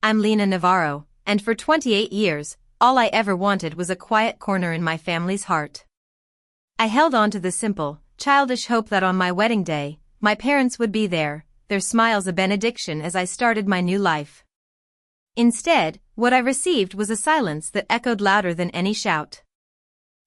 I'm Lena Navarro, and for 28 years, all I ever wanted was a quiet corner in my family's heart. I held on to the simple, childish hope that on my wedding day, my parents would be there, their smiles a benediction as I started my new life. Instead, what I received was a silence that echoed louder than any shout.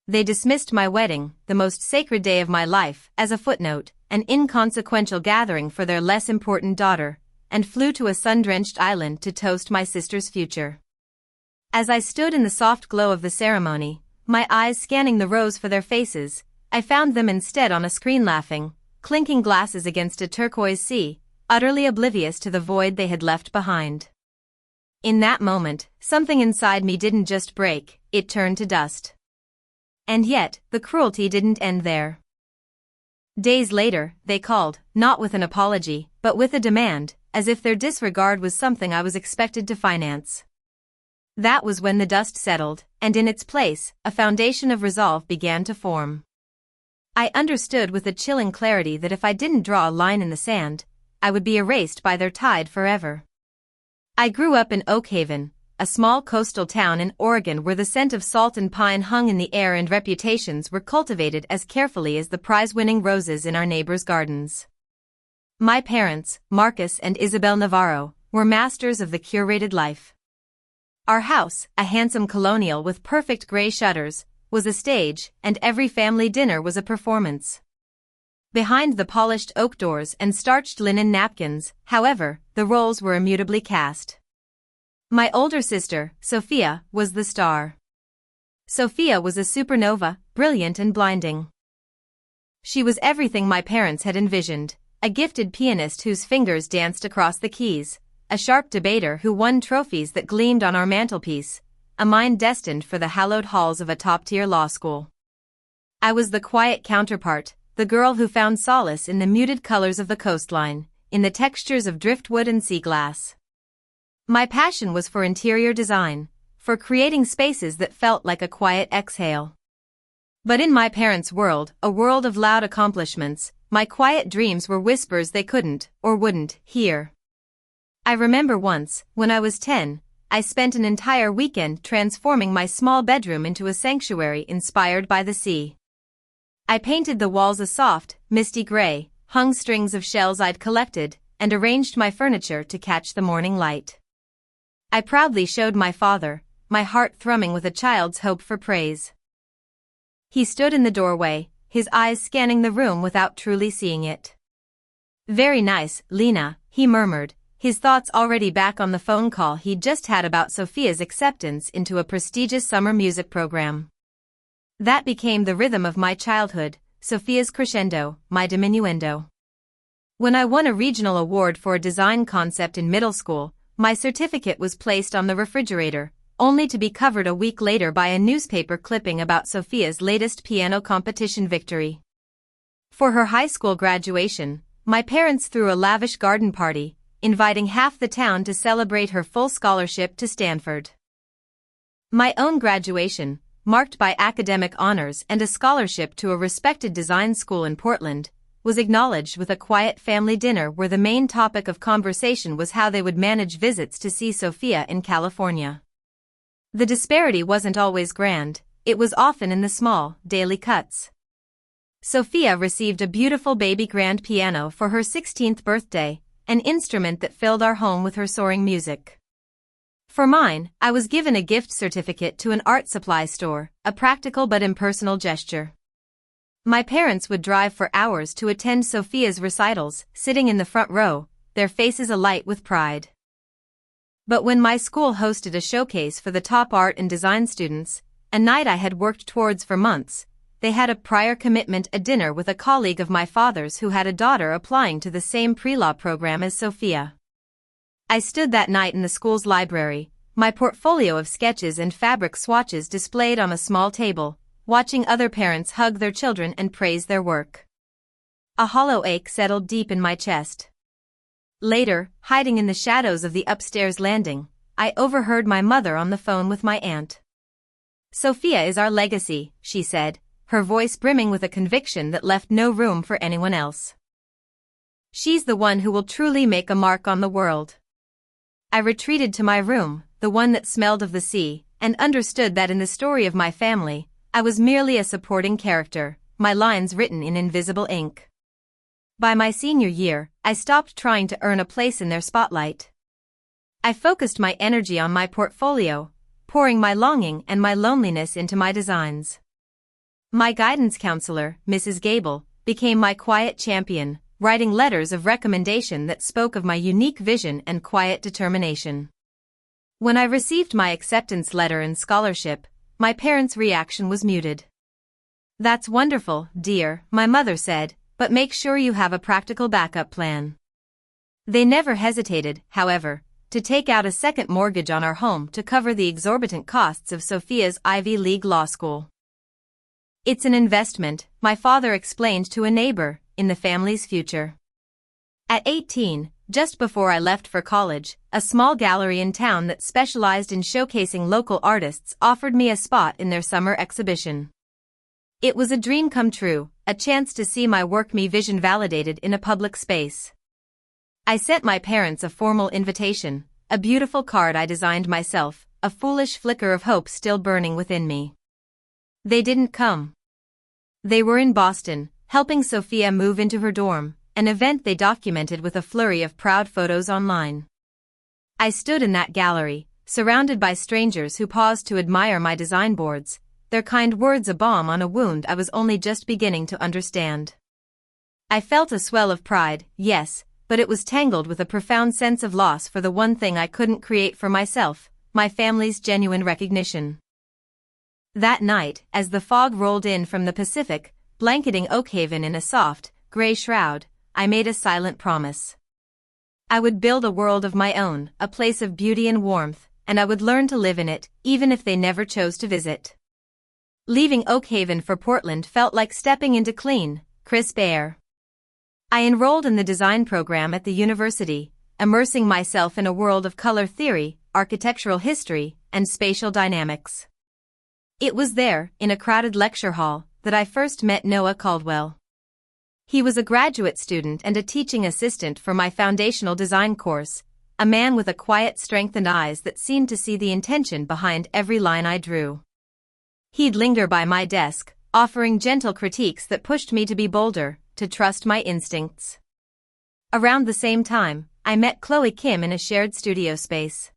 They dismissed my wedding, the most sacred day of my life, as a footnote, an inconsequential gathering for their less important daughter, and flew to a sun-drenched island to toast my sister's future. As I stood in the soft glow of the ceremony, my eyes scanning the rows for their faces, I found them instead on a screen laughing, clinking glasses against a turquoise sea, utterly oblivious to the void they had left behind. In that moment, something inside me didn't just break, it turned to dust. And yet, the cruelty didn't end there. Days later, they called, not with an apology, but with a demand, as if their disregard was something I was expected to finance. That was when the dust settled, and in its place, a foundation of resolve began to form. I understood with a chilling clarity that if I didn't draw a line in the sand, I would be erased by their tide forever. I grew up in Oak Haven, a small coastal town in Oregon where the scent of salt and pine hung in the air and reputations were cultivated as carefully as the prize-winning roses in our neighbors' gardens. My parents, Marcus and Isabel Navarro, were masters of the curated life. Our house, a handsome colonial with perfect gray shutters, was a stage, and every family dinner was a performance. Behind the polished oak doors and starched linen napkins, however, the roles were immutably cast. My older sister, Sophia, was the star. Sophia was a supernova, brilliant and blinding. She was everything my parents had envisioned, a gifted pianist whose fingers danced across the keys, a sharp debater who won trophies that gleamed on our mantelpiece, a mind destined for the hallowed halls of a top-tier law school. I was the quiet counterpart, the girl who found solace in the muted colors of the coastline, in the textures of driftwood and sea glass. My passion was for interior design, for creating spaces that felt like a quiet exhale. But in my parents' world, a world of loud accomplishments, my quiet dreams were whispers they couldn't, or wouldn't, hear. I remember once, when I was 10, I spent an entire weekend transforming my small bedroom into a sanctuary inspired by the sea. I painted the walls a soft, misty gray, hung strings of shells I'd collected, and arranged my furniture to catch the morning light. I proudly showed my father, my heart thrumming with a child's hope for praise. He stood in the doorway, his eyes scanning the room without truly seeing it. "Very nice, Lena," he murmured, his thoughts already back on the phone call he'd just had about Sophia's acceptance into a prestigious summer music program. That became the rhythm of my childhood, Sophia's crescendo, my diminuendo. When I won a regional award for a design concept in middle school, my certificate was placed on the refrigerator, only to be covered a week later by a newspaper clipping about Sophia's latest piano competition victory. For her high school graduation, my parents threw a lavish garden party, inviting half the town to celebrate her full scholarship to Stanford. My own graduation, marked by academic honors and a scholarship to a respected design school in Portland, was acknowledged with a quiet family dinner where the main topic of conversation was how they would manage visits to see Sophia in California. The disparity wasn't always grand, it was often in the small, daily cuts. Sophia received a beautiful baby grand piano for her 16th birthday, an instrument that filled our home with her soaring music. For mine, I was given a gift certificate to an art supply store, a practical but impersonal gesture. My parents would drive for hours to attend Sophia's recitals, sitting in the front row, their faces alight with pride. But when my school hosted a showcase for the top art and design students, a night I had worked towards for months, they had a prior commitment, a dinner with a colleague of my father's who had a daughter applying to the same pre-law program as Sophia. I stood that night in the school's library, my portfolio of sketches and fabric swatches displayed on a small table, watching other parents hug their children and praise their work. A hollow ache settled deep in my chest. Later, hiding in the shadows of the upstairs landing, I overheard my mother on the phone with my aunt. "Sophia is our legacy," she said, her voice brimming with a conviction that left no room for anyone else. "She's the one who will truly make a mark on the world." I retreated to my room, the one that smelled of the sea, and understood that in the story of my family, I was merely a supporting character, my lines written in invisible ink. By my senior year, I stopped trying to earn a place in their spotlight. I focused my energy on my portfolio, pouring my longing and my loneliness into my designs. My guidance counselor, Mrs. Gable, became my quiet champion, writing letters of recommendation that spoke of my unique vision and quiet determination. When I received my acceptance letter and scholarship, my parents' reaction was muted. "That's wonderful, dear," my mother said, "but make sure you have a practical backup plan." They never hesitated, however, to take out a second mortgage on our home to cover the exorbitant costs of Sophia's Ivy League law school. "It's an investment," my father explained to a neighbor, in the family's future. At 18, just before I left for college, a small gallery in town that specialized in showcasing local artists offered me a spot in their summer exhibition. It was a dream come true, a chance to see my work, my vision validated in a public space. I sent my parents a formal invitation, a beautiful card I designed myself, a foolish flicker of hope still burning within me. They didn't come. They were in Boston, helping Sophia move into her dorm, an event they documented with a flurry of proud photos online. I stood in that gallery, surrounded by strangers who paused to admire my design boards, their kind words a balm on a wound I was only just beginning to understand. I felt a swell of pride, yes, but it was tangled with a profound sense of loss for the one thing I couldn't create for myself, my family's genuine recognition. That night, as the fog rolled in from the Pacific, blanketing Oakhaven in a soft, gray shroud, I made a silent promise. I would build a world of my own, a place of beauty and warmth, and I would learn to live in it, even if they never chose to visit. Leaving Oakhaven for Portland felt like stepping into clean, crisp air. I enrolled in the design program at the university, immersing myself in a world of color theory, architectural history, and spatial dynamics. It was there, in a crowded lecture hall, that I first met Noah Caldwell. He was a graduate student and a teaching assistant for my foundational design course, a man with a quiet strength and eyes that seemed to see the intention behind every line I drew. He'd linger by my desk, offering gentle critiques that pushed me to be bolder, to trust my instincts. Around the same time, I met Chloe Kim in a shared studio space.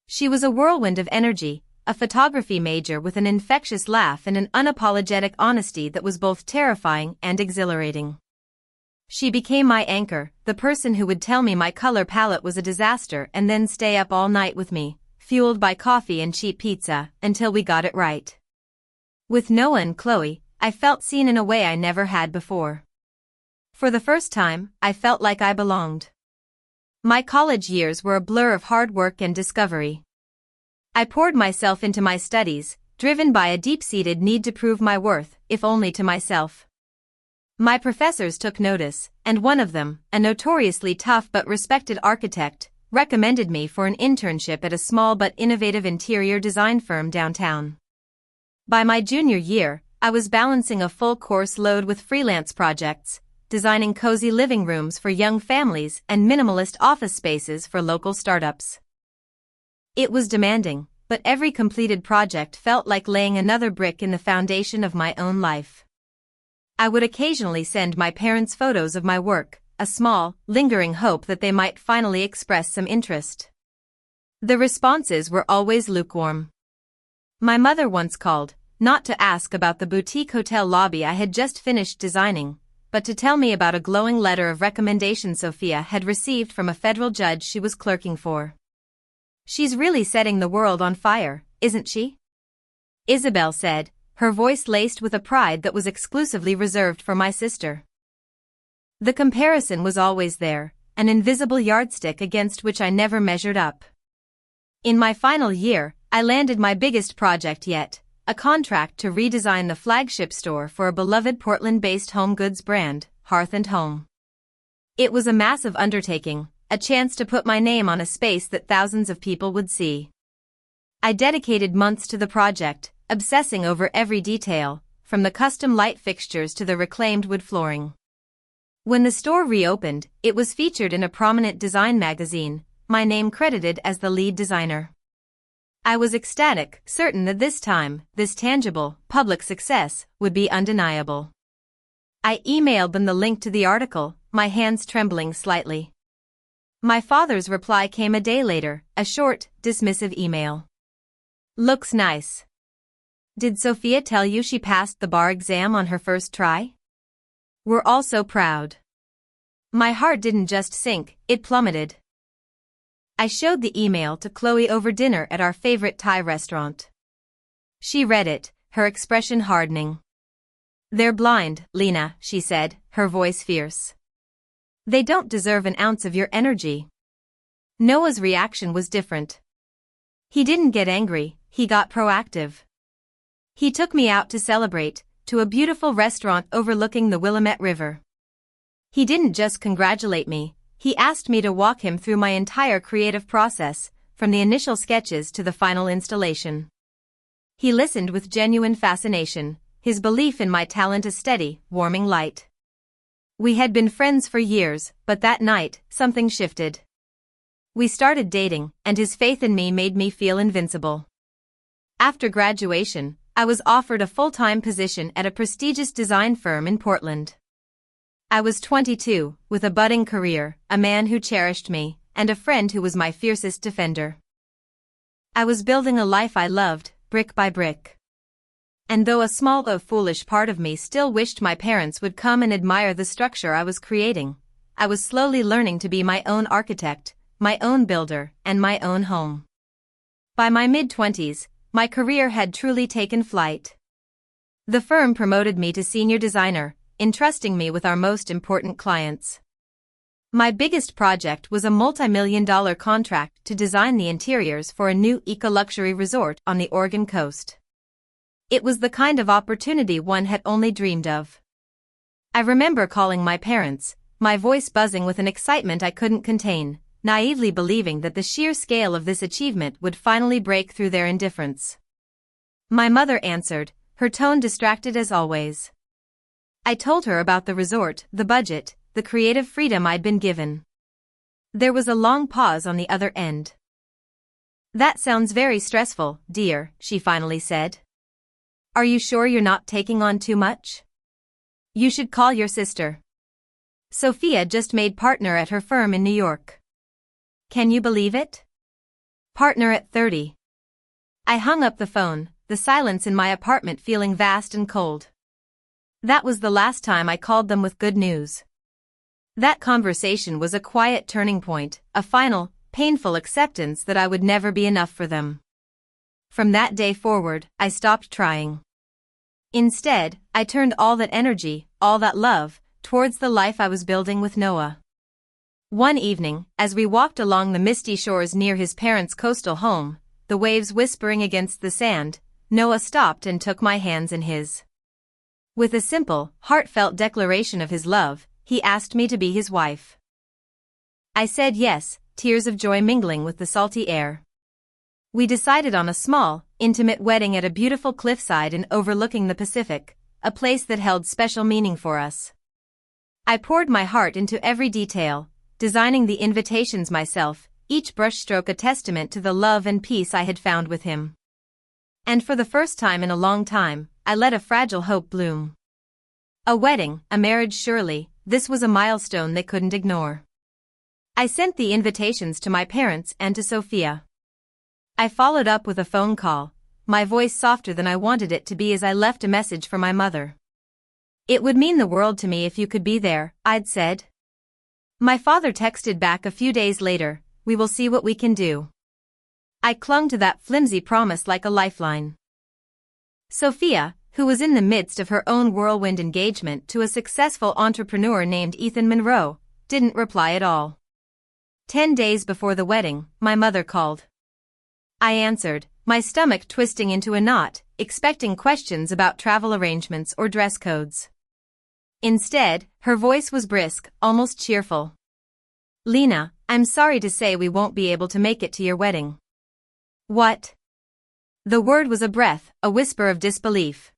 She was a whirlwind of energy, a photography major with an infectious laugh and an unapologetic honesty that was both terrifying and exhilarating. She became my anchor, the person who would tell me my color palette was a disaster and then stay up all night with me, fueled by coffee and cheap pizza, until we got it right. With Noah and Chloe, I felt seen in a way I never had before. For the first time, I felt like I belonged. My college years were a blur of hard work and discovery. I poured myself into my studies, driven by a deep-seated need to prove my worth, if only to myself. My professors took notice, and one of them, a notoriously tough but respected architect, recommended me for an internship at a small but innovative interior design firm downtown. By my junior year, I was balancing a full course load with freelance projects, designing cozy living rooms for young families and minimalist office spaces for local startups. It was demanding, but every completed project felt like laying another brick in the foundation of my own life. I would occasionally send my parents photos of my work, a small, lingering hope that they might finally express some interest. The responses were always lukewarm. My mother once called, not to ask about the boutique hotel lobby I had just finished designing, but to tell me about a glowing letter of recommendation Sophia had received from a federal judge she was clerking for. "She's really setting the world on fire, isn't she?" Isabel said, her voice laced with a pride that was exclusively reserved for my sister. The comparison was always there, an invisible yardstick against which I never measured up. In my final year, I landed my biggest project yet, a contract to redesign the flagship store for a beloved Portland-based home goods brand, Hearth & Home. It was a massive undertaking, a chance to put my name on a space that thousands of people would see. I dedicated months to the project, obsessing over every detail, from the custom light fixtures to the reclaimed wood flooring. When the store reopened, it was featured in a prominent design magazine, my name credited as the lead designer. I was ecstatic, certain that this time, this tangible, public success would be undeniable. I emailed them the link to the article, my hands trembling slightly. My father's reply came a day later, a short, dismissive email. Looks nice. Did Sophia tell you she passed the bar exam on her first try? We're all so proud. My heart didn't just sink, it plummeted. I showed the email to Chloe over dinner at our favorite Thai restaurant. She read it, her expression hardening. They're blind, Lena, she said, her voice fierce. They don't deserve an ounce of your energy. Noah's reaction was different. He didn't get angry, he got proactive. He took me out to celebrate, to a beautiful restaurant overlooking the Willamette River. He didn't just congratulate me, he asked me to walk him through my entire creative process, from the initial sketches to the final installation. He listened with genuine fascination, his belief in my talent a steady, warming light. We had been friends for years, but that night, something shifted. We started dating, and his faith in me made me feel invincible. After graduation, I was offered a full-time position at a prestigious design firm in Portland. I was 22, with a budding career, a man who cherished me, and a friend who was my fiercest defender. I was building a life I loved, brick by brick. And though a small though foolish part of me still wished my parents would come and admire the structure I was creating, I was slowly learning to be my own architect, my own builder, and my own home. By my mid-20s, my career had truly taken flight. The firm promoted me to senior designer, entrusting me with our most important clients. My biggest project was a multi-million-dollar contract to design the interiors for a new eco-luxury resort on the Oregon coast. It was the kind of opportunity one had only dreamed of. I remember calling my parents, my voice buzzing with an excitement I couldn't contain, naively believing that the sheer scale of this achievement would finally break through their indifference. My mother answered, her tone distracted as always. I told her about the resort, the budget, the creative freedom I'd been given. There was a long pause on the other end. That sounds very stressful, dear, she finally said. Are you sure you're not taking on too much? You should call your sister. Sophia just made partner at her firm in New York. Can you believe it? Partner at 30. I hung up the phone, the silence in my apartment feeling vast and cold. That was the last time I called them with good news. That conversation was a quiet turning point, a final, painful acceptance that I would never be enough for them. From that day forward, I stopped trying. Instead, I turned all that energy, all that love, towards the life I was building with Noah. One evening, as we walked along the misty shores near his parents' coastal home, the waves whispering against the sand, Noah stopped and took my hands in his. With a simple, heartfelt declaration of his love, he asked me to be his wife. I said yes, tears of joy mingling with the salty air. We decided on a small, intimate wedding at a beautiful cliffside and overlooking the Pacific, a place that held special meaning for us. I poured my heart into every detail, designing the invitations myself, each brushstroke a testament to the love and peace I had found with him. And for the first time in a long time, I let a fragile hope bloom. A wedding, a marriage surely, this was a milestone they couldn't ignore. I sent the invitations to my parents and to Sophia. I followed up with a phone call, my voice softer than I wanted it to be as I left a message for my mother. It would mean the world to me if you could be there, I'd said. My father texted back a few days later, we will see what we can do. I clung to that flimsy promise like a lifeline. Sophia, who was in the midst of her own whirlwind engagement to a successful entrepreneur named Ethan Monroe, didn't reply at all. 10 days before the wedding, my mother called. I answered, my stomach twisting into a knot, expecting questions about travel arrangements or dress codes. Instead, her voice was brisk, almost cheerful. Lena, I'm sorry to say we won't be able to make it to your wedding. What? The word was a breath, a whisper of disbelief.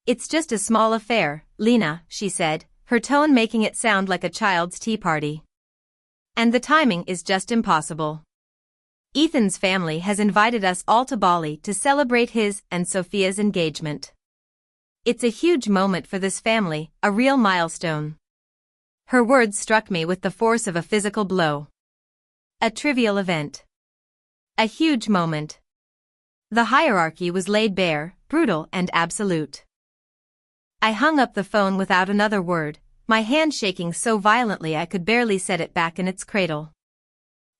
It's just a small affair, Lena, she said, her tone making it sound like a child's tea party. And the timing is just impossible. Ethan's family has invited us all to Bali to celebrate his and Sophia's engagement. It's a huge moment for this family, a real milestone. Her words struck me with the force of a physical blow. A trivial event. A huge moment. The hierarchy was laid bare, brutal and absolute. I hung up the phone without another word, my hand shaking so violently I could barely set it back in its cradle.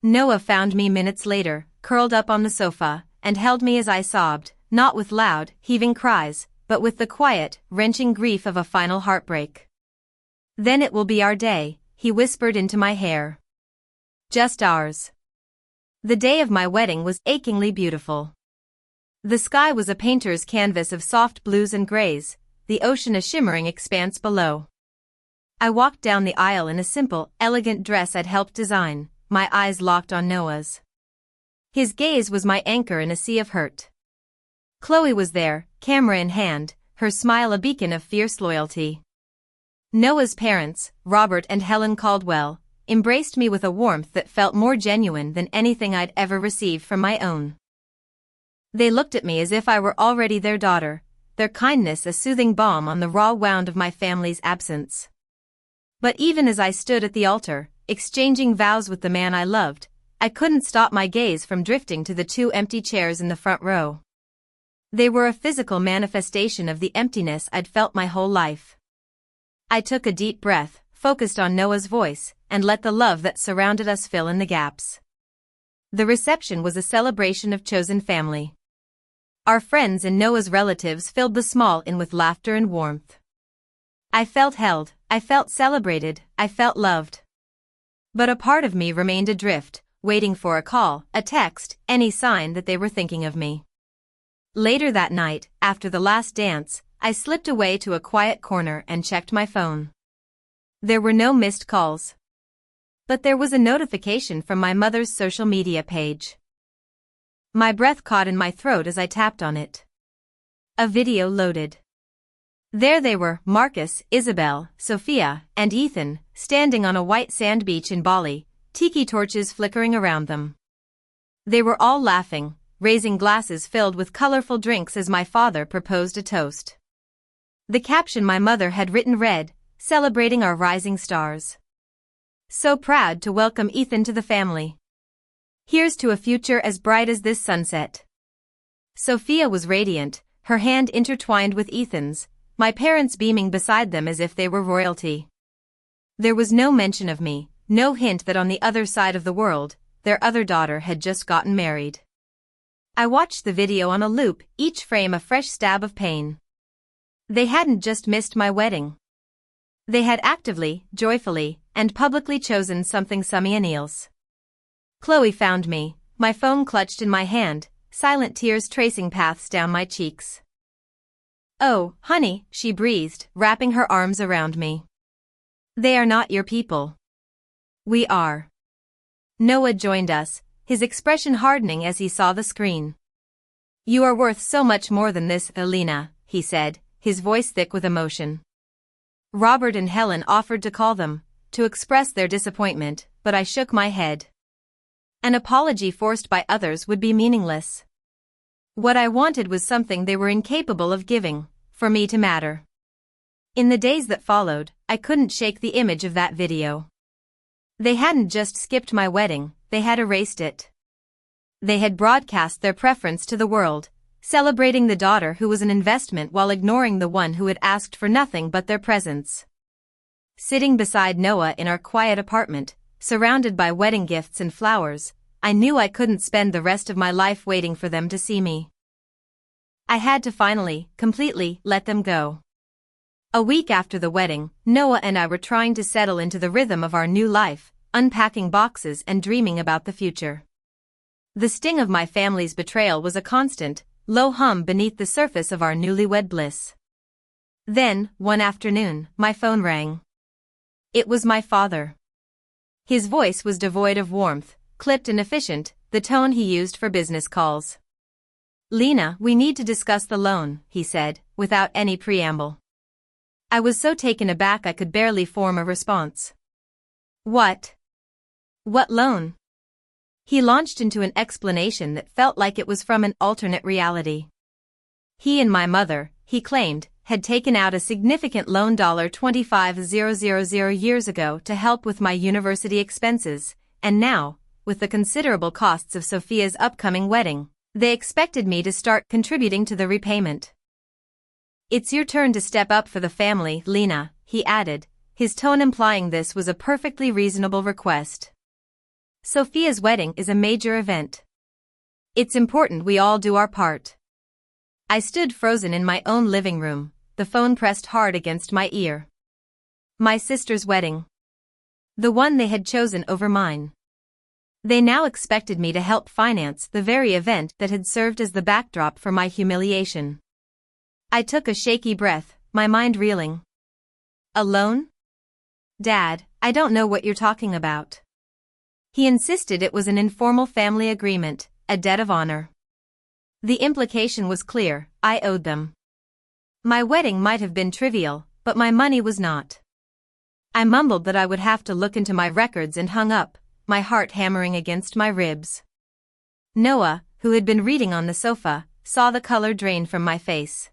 Noah found me minutes later, curled up on the sofa, and held me as I sobbed, not with loud, heaving cries, but with the quiet, wrenching grief of a final heartbreak. "Then it will be our day," he whispered into my hair. "Just ours." The day of my wedding was achingly beautiful. The sky was a painter's canvas of soft blues and grays, the ocean a shimmering expanse below. I walked down the aisle in a simple, elegant dress I'd helped design, my eyes locked on Noah's. His gaze was my anchor in a sea of hurt. Chloe was there, camera in hand, her smile a beacon of fierce loyalty. Noah's parents, Robert and Helen Caldwell, embraced me with a warmth that felt more genuine than anything I'd ever received from my own. They looked at me as if I were already their daughter, their kindness a soothing balm on the raw wound of my family's absence. But even as I stood at the altar, exchanging vows with the man I loved, I couldn't stop my gaze from drifting to the two empty chairs in the front row. They were a physical manifestation of the emptiness I'd felt my whole life. I took a deep breath, focused on Noah's voice, and let the love that surrounded us fill in the gaps. The reception was a celebration of chosen family. Our friends and Noah's relatives filled the small inn with laughter and warmth. I felt held, I felt celebrated, I felt loved. But a part of me remained adrift, waiting for a call, a text, any sign that they were thinking of me. Later that night, after the last dance, I slipped away to a quiet corner and checked my phone. There were no missed calls. But there was a notification from my mother's social media page. My breath caught in my throat as I tapped on it. A video loaded. There they were, Marcus, Isabel, Sophia, and Ethan, standing on a white sand beach in Bali, tiki torches flickering around them. They were all laughing, raising glasses filled with colorful drinks as my father proposed a toast. The caption my mother had written read, "Celebrating our rising stars. So proud to welcome Ethan to the family. Here's to a future as bright as this sunset." Sophia was radiant, her hand intertwined with Ethan's, my parents beaming beside them as if they were royalty. There was no mention of me, no hint that on the other side of the world, their other daughter had just gotten married. I watched the video on a loop, each frame a fresh stab of pain. They hadn't just missed my wedding. They had actively, joyfully, and publicly chosen something semi-else. Chloe found me, my phone clutched in my hand, silent tears tracing paths down my cheeks. "Oh, honey," she breathed, wrapping her arms around me. "They are not your people." "We are." Noah joined us, his expression hardening as he saw the screen. "You are worth so much more than this, Alina," he said, his voice thick with emotion. Robert and Helen offered to call them, to express their disappointment, but I shook my head. An apology forced by others would be meaningless. What I wanted was something they were incapable of giving, for me to matter. In the days that followed, I couldn't shake the image of that video. They hadn't just skipped my wedding, they had erased it. They had broadcast their preference to the world, celebrating the daughter who was an investment while ignoring the one who had asked for nothing but their presence. Sitting beside Noah in our quiet apartment, surrounded by wedding gifts and flowers, I knew I couldn't spend the rest of my life waiting for them to see me. I had to finally, completely, let them go. A week after the wedding, Noah and I were trying to settle into the rhythm of our new life, unpacking boxes and dreaming about the future. The sting of my family's betrayal was a constant, low hum beneath the surface of our newlywed bliss. Then, one afternoon, my phone rang. It was my father. His voice was devoid of warmth, clipped and efficient, the tone he used for business calls. "Lena, we need to discuss the loan," he said, without any preamble. I was so taken aback I could barely form a response. "What?" What loan? He launched into an explanation that felt like it was from an alternate reality. He and my mother, he claimed, had taken out a significant loan $25,000 years ago to help with my university expenses, and now, with the considerable costs of Sophia's upcoming wedding, they expected me to start contributing to the repayment. It's your turn to step up for the family, Lena, he added, his tone implying this was a perfectly reasonable request. Sophia's wedding is a major event. It's important we all do our part. I stood frozen in my own living room, the phone pressed hard against my ear. My sister's wedding. The one they had chosen over mine. They now expected me to help finance the very event that had served as the backdrop for my humiliation. I took a shaky breath, my mind reeling. A loan? Dad, I don't know what you're talking about. He insisted it was an informal family agreement, a debt of honor. The implication was clear, I owed them. My wedding might have been trivial, but my money was not. I mumbled that I would have to look into my records and hung up, my heart hammering against my ribs. Noah, who had been reading on the sofa, saw the color drain from my face.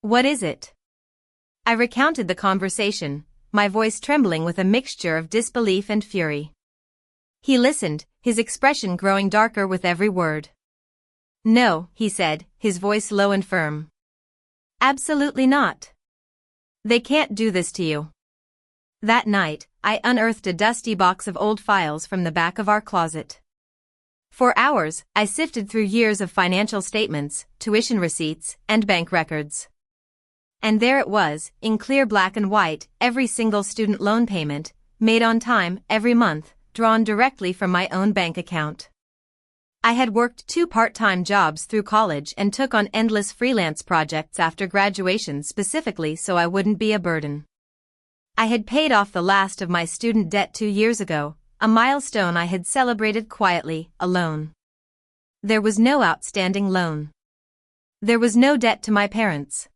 What is it? I recounted the conversation, my voice trembling with a mixture of disbelief and fury. He listened, his expression growing darker with every word. No, he said, his voice low and firm. Absolutely not. They can't do this to you. That night, I unearthed a dusty box of old files from the back of our closet. For hours, I sifted through years of financial statements, tuition receipts, and bank records. And there it was, in clear black and white, every single student loan payment, made on time, every month, drawn directly from my own bank account. I had worked 2 part-time jobs through college and took on endless freelance projects after graduation specifically so I wouldn't be a burden. I had paid off the last of my student debt 2 years ago, a milestone I had celebrated quietly, alone. There was no outstanding loan. There was no debt to my parents.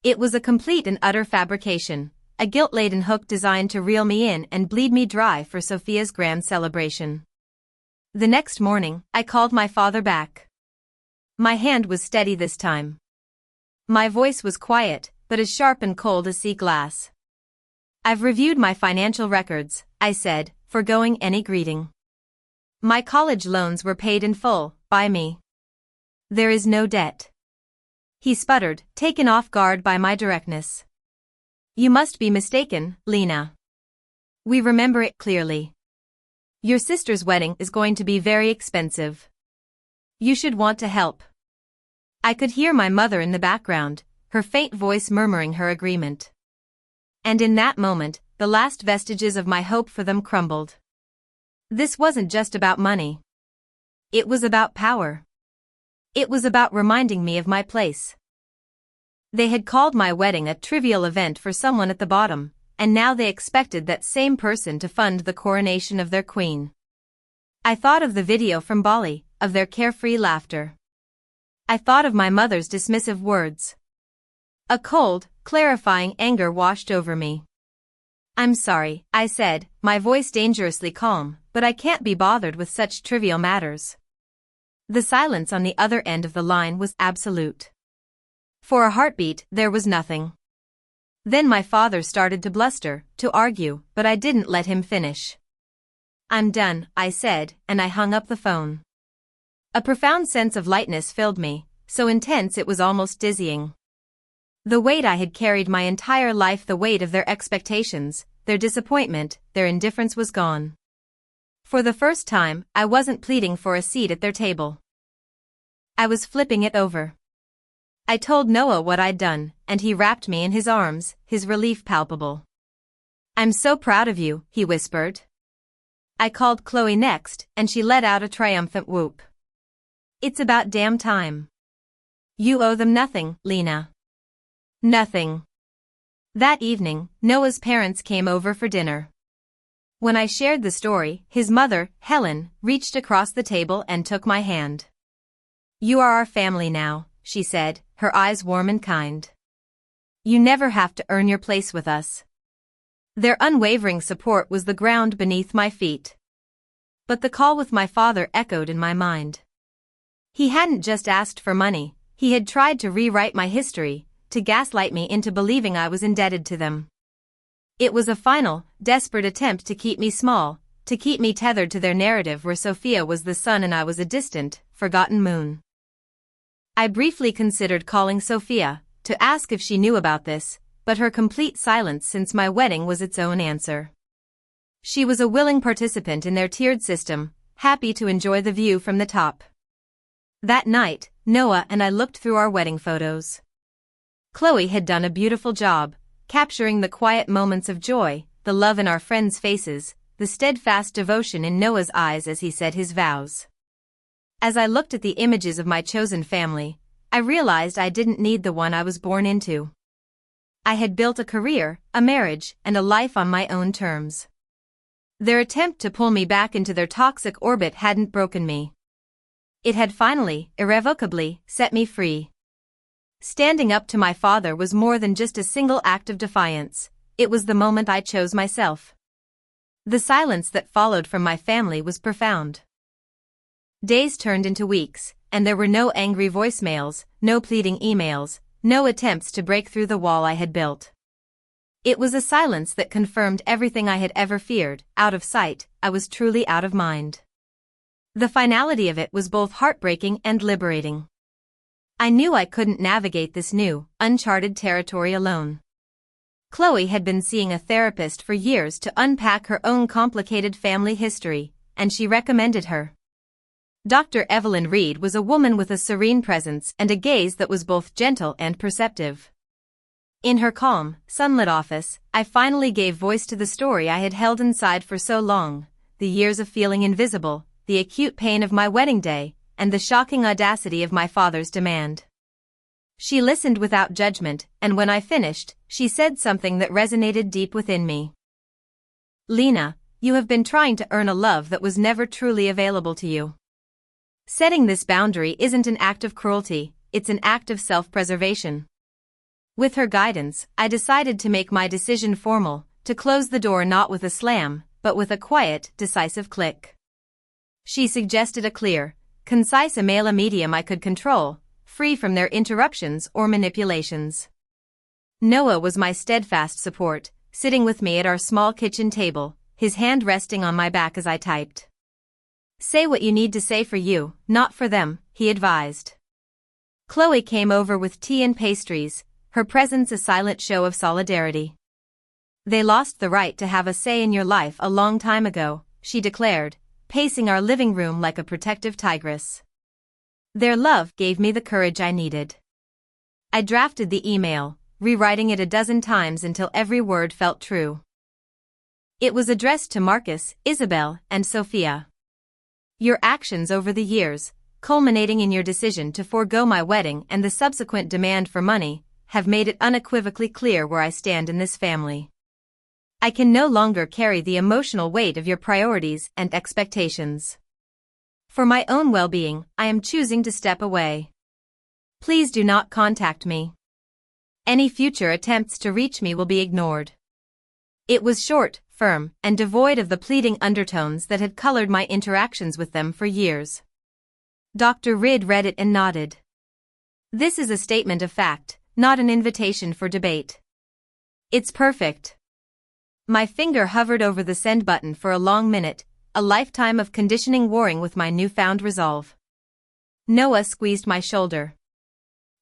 It was a complete and utter fabrication, a guilt-laden hook designed to reel me in and bleed me dry for Sophia's grand celebration. The next morning, I called my father back. My hand was steady this time. My voice was quiet, but as sharp and cold as sea glass. I've reviewed my financial records, I said, foregoing any greeting. My college loans were paid in full, by me. There is no debt. He sputtered, taken off guard by my directness. You must be mistaken, Lena. We remember it clearly. Your sister's wedding is going to be very expensive. You should want to help. I could hear my mother in the background, her faint voice murmuring her agreement. And in that moment, the last vestiges of my hope for them crumbled. This wasn't just about money. It was about power. It was about reminding me of my place. They had called my wedding a trivial event for someone at the bottom, and now they expected that same person to fund the coronation of their queen. I thought of the video from Bali, of their carefree laughter. I thought of my mother's dismissive words. A cold, clarifying anger washed over me. I'm sorry, I said, my voice dangerously calm, but I can't be bothered with such trivial matters. The silence on the other end of the line was absolute. For a heartbeat, there was nothing. Then my father started to bluster, to argue, but I didn't let him finish. I'm done, I said, and I hung up the phone. A profound sense of lightness filled me, so intense it was almost dizzying. The weight I had carried my entire life, the weight of their expectations, their disappointment, their indifference was gone. For the first time, I wasn't pleading for a seat at their table. I was flipping it over. I told Noah what I'd done, and he wrapped me in his arms, his relief palpable. I'm so proud of you, he whispered. I called Chloe next, and she let out a triumphant whoop. It's about damn time. You owe them nothing, Lena. Nothing. That evening, Noah's parents came over for dinner. When I shared the story, his mother, Helen, reached across the table and took my hand. You are our family now, she said, her eyes warm and kind. You never have to earn your place with us. Their unwavering support was the ground beneath my feet. But the call with my father echoed in my mind. He hadn't just asked for money, he had tried to rewrite my history, to gaslight me into believing I was indebted to them. It was a final, desperate attempt to keep me small, to keep me tethered to their narrative where Sophia was the sun and I was a distant, forgotten moon. I briefly considered calling Sophia, to ask if she knew about this, but her complete silence since my wedding was its own answer. She was a willing participant in their tiered system, happy to enjoy the view from the top. That night, Noah and I looked through our wedding photos. Chloe had done a beautiful job, capturing the quiet moments of joy, the love in our friends' faces, the steadfast devotion in Noah's eyes as he said his vows. As I looked at the images of my chosen family, I realized I didn't need the one I was born into. I had built a career, a marriage, and a life on my own terms. Their attempt to pull me back into their toxic orbit hadn't broken me. It had finally, irrevocably, set me free. Standing up to my father was more than just a single act of defiance, it was the moment I chose myself. The silence that followed from my family was profound. Days turned into weeks, and there were no angry voicemails, no pleading emails, no attempts to break through the wall I had built. It was a silence that confirmed everything I had ever feared. Out of sight, I was truly out of mind. The finality of it was both heartbreaking and liberating. I knew I couldn't navigate this new, uncharted territory alone. Chloe had been seeing a therapist for years to unpack her own complicated family history, and she recommended her. Dr. Evelyn Reed was a woman with a serene presence and a gaze that was both gentle and perceptive. In her calm, sunlit office, I finally gave voice to the story I had held inside for so long, the years of feeling invisible, the acute pain of my wedding day, and the shocking audacity of my father's demand. She listened without judgment, and when I finished, she said something that resonated deep within me. "Lena, you have been trying to earn a love that was never truly available to you. Setting this boundary isn't an act of cruelty, it's an act of self-preservation." With her guidance, I decided to make my decision formal, to close the door not with a slam, but with a quiet, decisive click. She suggested a clear, concise email, a medium I could control, free from their interruptions or manipulations. Noah was my steadfast support, sitting with me at our small kitchen table, his hand resting on my back as I typed. "Say what you need to say for you, not for them," he advised. Chloe came over with tea and pastries, her presence a silent show of solidarity. "They lost the right to have a say in your life a long time ago," she declared, pacing our living room like a protective tigress. Their love gave me the courage I needed. I drafted the email, rewriting it a dozen times until every word felt true. It was addressed to Marcus, Isabel, and Sophia. "Your actions over the years, culminating in your decision to forego my wedding and the subsequent demand for money, have made it unequivocally clear where I stand in this family. I can no longer carry the emotional weight of your priorities and expectations. For my own well-being, I am choosing to step away. Please do not contact me. Any future attempts to reach me will be ignored." It was short, firm, and devoid of the pleading undertones that had colored my interactions with them for years. Dr. Reed read it and nodded. "This is a statement of fact, not an invitation for debate." "It's perfect." My finger hovered over the send button for a long minute, a lifetime of conditioning warring with my newfound resolve. Noah squeezed my shoulder.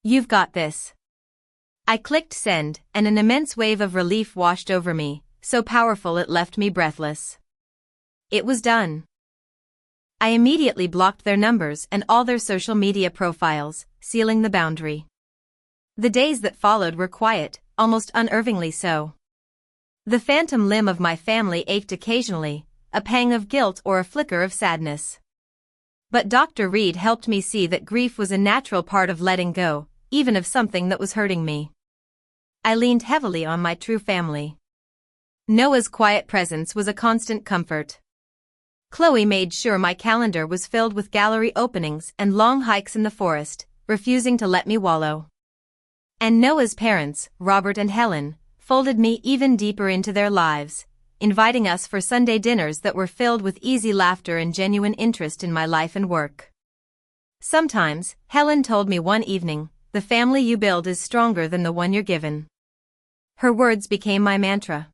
"You've got this." I clicked send, and an immense wave of relief washed over me, so powerful it left me breathless. It was done. I immediately blocked their numbers and all their social media profiles, sealing the boundary. The days that followed were quiet, almost unnervingly so. The phantom limb of my family ached occasionally, a pang of guilt or a flicker of sadness. But Dr. Reed helped me see that grief was a natural part of letting go, even of something that was hurting me. I leaned heavily on my true family. Noah's quiet presence was a constant comfort. Chloe made sure my calendar was filled with gallery openings and long hikes in the forest, refusing to let me wallow. And Noah's parents, Robert and Helen, folded me even deeper into their lives, inviting us for Sunday dinners that were filled with easy laughter and genuine interest in my life and work. Sometimes, Helen told me one evening, "The family you build is stronger than the one you're given." Her words became my mantra.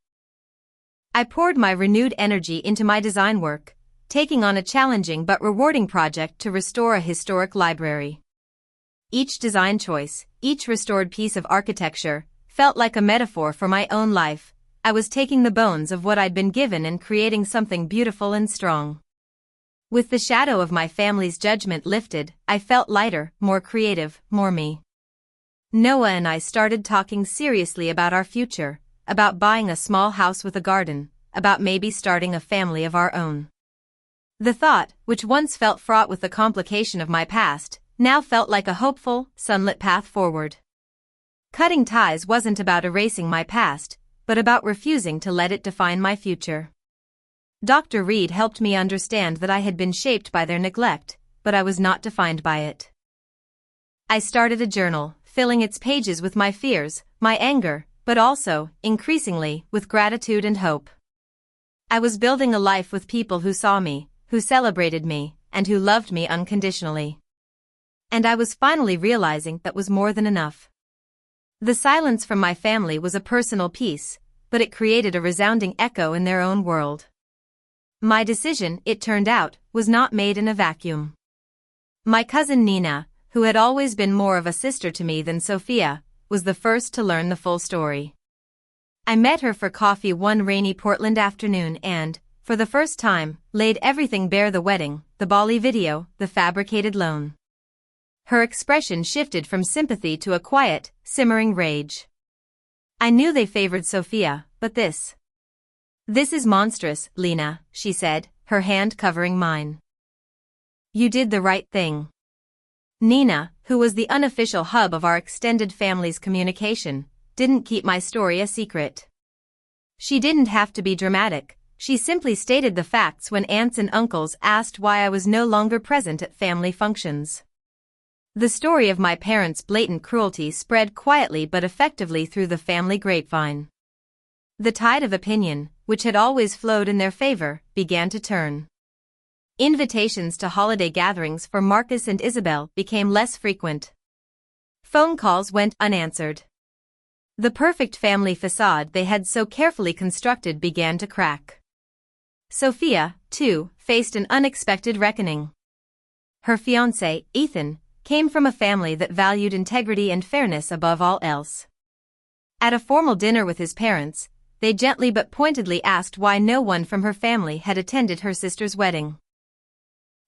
I poured my renewed energy into my design work, taking on a challenging but rewarding project to restore a historic library. Each design choice, each restored piece of architecture, felt like a metaphor for my own life. I was taking the bones of what I'd been given and creating something beautiful and strong. With the shadow of my family's judgment lifted, I felt lighter, more creative, more me. Noah and I started talking seriously about our future, about buying a small house with a garden, about maybe starting a family of our own. The thought, which once felt fraught with the complication of my past, now felt like a hopeful, sunlit path forward. Cutting ties wasn't about erasing my past, but about refusing to let it define my future. Dr. Reed helped me understand that I had been shaped by their neglect, but I was not defined by it. I started a journal, filling its pages with my fears, my anger, but also, increasingly, with gratitude and hope. I was building a life with people who saw me, who celebrated me, and who loved me unconditionally. And I was finally realizing that was more than enough. The silence from my family was a personal piece, but it created a resounding echo in their own world. My decision, it turned out, was not made in a vacuum. My cousin Nina, who had always been more of a sister to me than Sophia, was the first to learn the full story. I met her for coffee one rainy Portland afternoon and, for the first time, laid everything bare: the wedding, the Bali video, the fabricated loan. Her expression shifted from sympathy to a quiet, simmering rage. I knew they favored Sophia, but this is monstrous, Lena, she said, her hand covering mine. You did the right thing. Nina, who was the unofficial hub of our extended family's communication, didn't keep my story a secret. She didn't have to be dramatic, she simply stated the facts when aunts and uncles asked why I was no longer present at family functions. The story of my parents' blatant cruelty spread quietly but effectively through the family grapevine. The tide of opinion, which had always flowed in their favor, began to turn. Invitations to holiday gatherings for Marcus and Isabel became less frequent. Phone calls went unanswered. The perfect family facade they had so carefully constructed began to crack. Sophia, too, faced an unexpected reckoning. Her fiancé, Ethan, came from a family that valued integrity and fairness above all else. At a formal dinner with his parents, they gently but pointedly asked why no one from her family had attended her sister's wedding.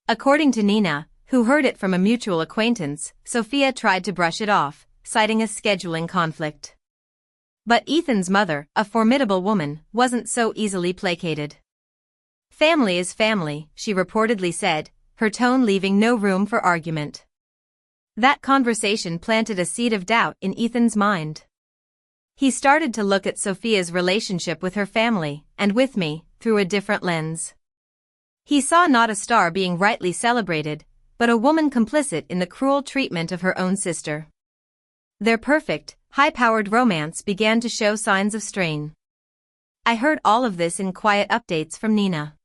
According to Nina, who heard it from a mutual acquaintance, Sophia tried to brush it off, citing a scheduling conflict. But Ethan's mother, a formidable woman, wasn't so easily placated. Family is family, she reportedly said, her tone leaving no room for argument. That conversation planted a seed of doubt in Ethan's mind. He started to look at Sophia's relationship with her family, and with me, through a different lens. He saw not a star being rightly celebrated, but a woman complicit in the cruel treatment of her own sister. Their perfect, high-powered romance began to show signs of strain. I heard all of this in quiet updates from Nina.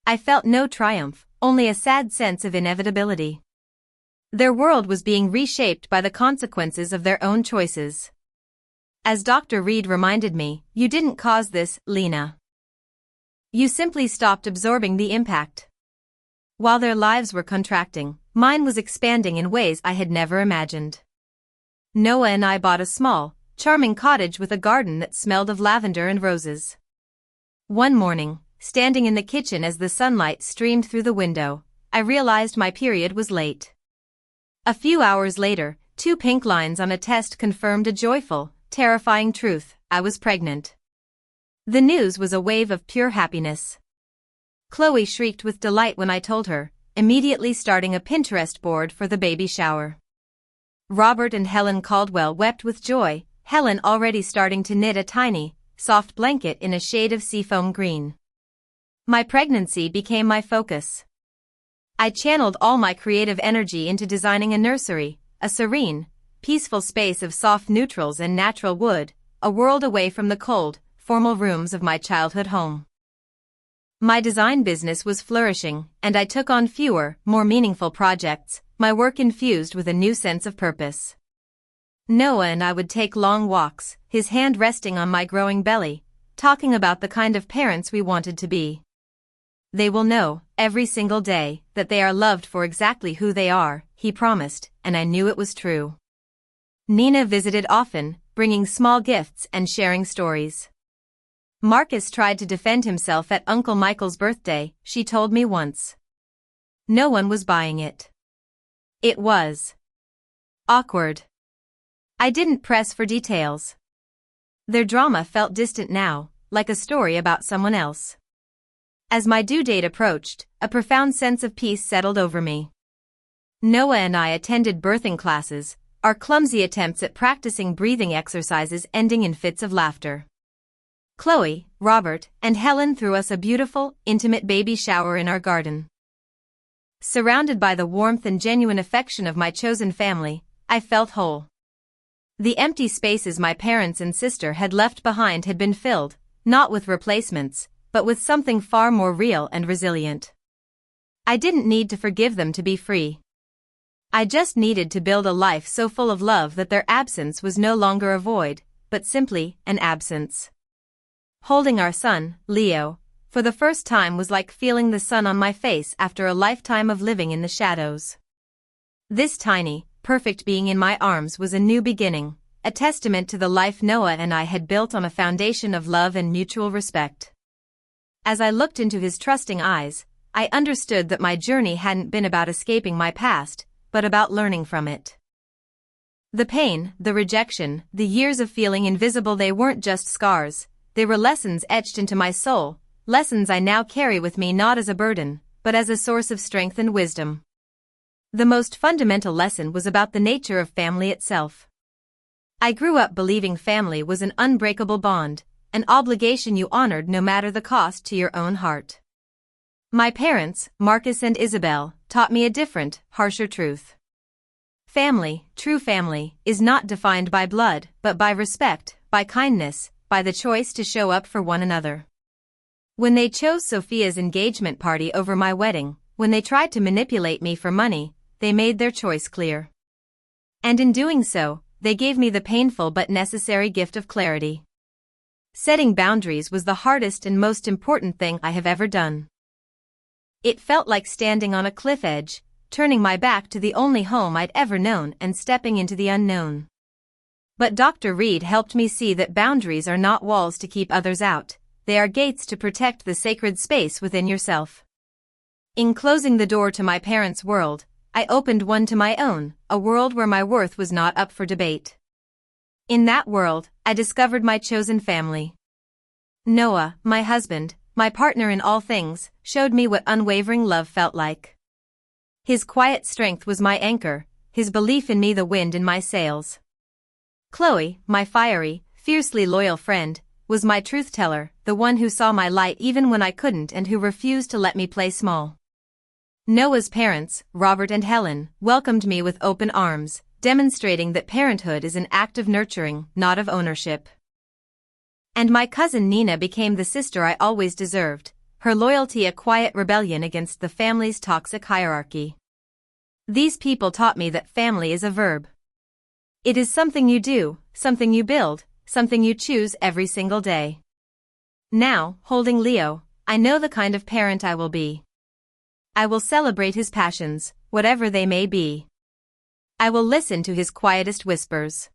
I felt no triumph, only a sad sense of inevitability. Their world was being reshaped by the consequences of their own choices. As Dr. Reed reminded me, you didn't cause this, Lena. You simply stopped absorbing the impact. While their lives were contracting, mine was expanding in ways I had never imagined. Noah and I bought a small, charming cottage with a garden that smelled of lavender and roses. One morning, standing in the kitchen as the sunlight streamed through the window, I realized my period was late. A few hours later, 2 pink lines on a test confirmed a joyful, terrifying truth: I was pregnant. The news was a wave of pure happiness. Chloe shrieked with delight when I told her, immediately starting a Pinterest board for the baby shower. Robert and Helen Caldwell wept with joy, Helen already starting to knit a tiny, soft blanket in a shade of seafoam green. My pregnancy became my focus. I channeled all my creative energy into designing a nursery, a serene, peaceful space of soft neutrals and natural wood, a world away from the cold, formal rooms of my childhood home. My design business was flourishing, and I took on fewer, more meaningful projects, my work infused with a new sense of purpose. Noah and I would take long walks, his hand resting on my growing belly, talking about the kind of parents we wanted to be. They will know, every single day, that they are loved for exactly who they are, he promised, and I knew it was true. Nina visited often, bringing small gifts and sharing stories. Marcus tried to defend himself at Uncle Michael's birthday, she told me once. No one was buying it. It was awkward. I didn't press for details. Their drama felt distant now, like a story about someone else. As my due date approached, a profound sense of peace settled over me. Noah and I attended birthing classes, our clumsy attempts at practicing breathing exercises ending in fits of laughter. Chloe, Robert, and Helen threw us a beautiful, intimate baby shower in our garden. Surrounded by the warmth and genuine affection of my chosen family, I felt whole. The empty spaces my parents and sister had left behind had been filled, not with replacements, but with something far more real and resilient. I didn't need to forgive them to be free. I just needed to build a life so full of love that their absence was no longer a void, but simply an absence. Holding our son, Leo, for the first time was like feeling the sun on my face after a lifetime of living in the shadows. This tiny, perfect being in my arms was a new beginning, a testament to the life Noah and I had built on a foundation of love and mutual respect. As I looked into his trusting eyes, I understood that my journey hadn't been about escaping my past, but about learning from it. The pain, the rejection, the years of feeling invisible, they weren't just scars, they were lessons etched into my soul, lessons I now carry with me not as a burden, but as a source of strength and wisdom. The most fundamental lesson was about the nature of family itself. I grew up believing family was an unbreakable bond, an obligation you honored no matter the cost to your own heart. My parents, Marcus and Isabel, taught me a different, harsher truth. Family, true family, is not defined by blood, but by respect, by kindness, by the choice to show up for one another. When they chose Sophia's engagement party over my wedding, when they tried to manipulate me for money, they made their choice clear. And in doing so, they gave me the painful but necessary gift of clarity. Setting boundaries was the hardest and most important thing I have ever done. It felt like standing on a cliff edge, turning my back to the only home I'd ever known and stepping into the unknown. But Dr. Reed helped me see that boundaries are not walls to keep others out, they are gates to protect the sacred space within yourself. In closing the door to my parents' world, I opened one to my own, a world where my worth was not up for debate. In that world, I discovered my chosen family. Noah, my husband, my partner in all things, showed me what unwavering love felt like. His quiet strength was my anchor, his belief in me the wind in my sails. Chloe, my fiery, fiercely loyal friend, was my truth-teller, the one who saw my light even when I couldn't and who refused to let me play small. Noah's parents, Robert and Helen, welcomed me with open arms, demonstrating that parenthood is an act of nurturing, not of ownership. And my cousin Nina became the sister I always deserved, her loyalty a quiet rebellion against the family's toxic hierarchy. These people taught me that family is a verb. It is something you do, something you build, something you choose every single day. Now, holding Leo, I know the kind of parent I will be. I will celebrate his passions, whatever they may be. I will listen to his quietest whispers.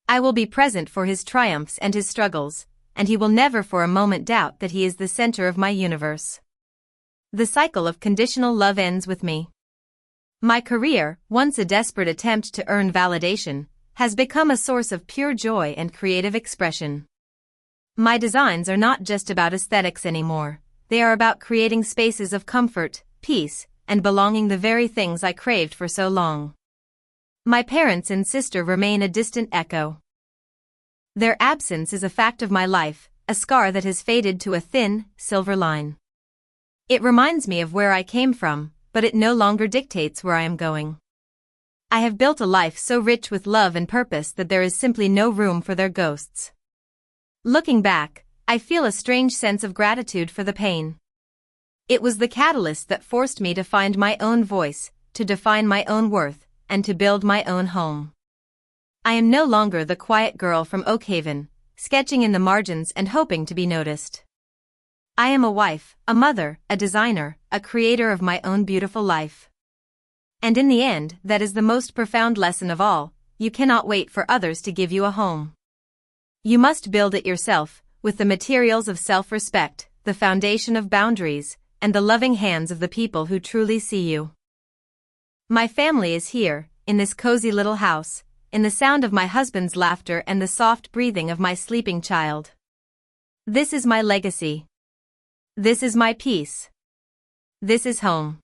I will be present for his triumphs and his struggles, and he will never for a moment doubt that he is the center of my universe. The cycle of conditional love ends with me. My career, once a desperate attempt to earn validation, has become a source of pure joy and creative expression. My designs are not just about aesthetics anymore, they are about creating spaces of comfort, peace, and belonging, the very things I craved for so long. My parents and sister remain a distant echo. Their absence is a fact of my life, a scar that has faded to a thin, silver line. It reminds me of where I came from, but it no longer dictates where I am going. I have built a life so rich with love and purpose that there is simply no room for their ghosts. Looking back, I feel a strange sense of gratitude for the pain. It was the catalyst that forced me to find my own voice, to define my own worth, and to build my own home. I am no longer the quiet girl from Oakhaven, sketching in the margins and hoping to be noticed. I am a wife, a mother, a designer, a creator of my own beautiful life. And in the end, that is the most profound lesson of all: you cannot wait for others to give you a home. You must build it yourself, with the materials of self-respect, the foundation of boundaries, and the loving hands of the people who truly see you. My family is here, in this cozy little house, in the sound of my husband's laughter and the soft breathing of my sleeping child. This is my legacy. This is my peace. This is home.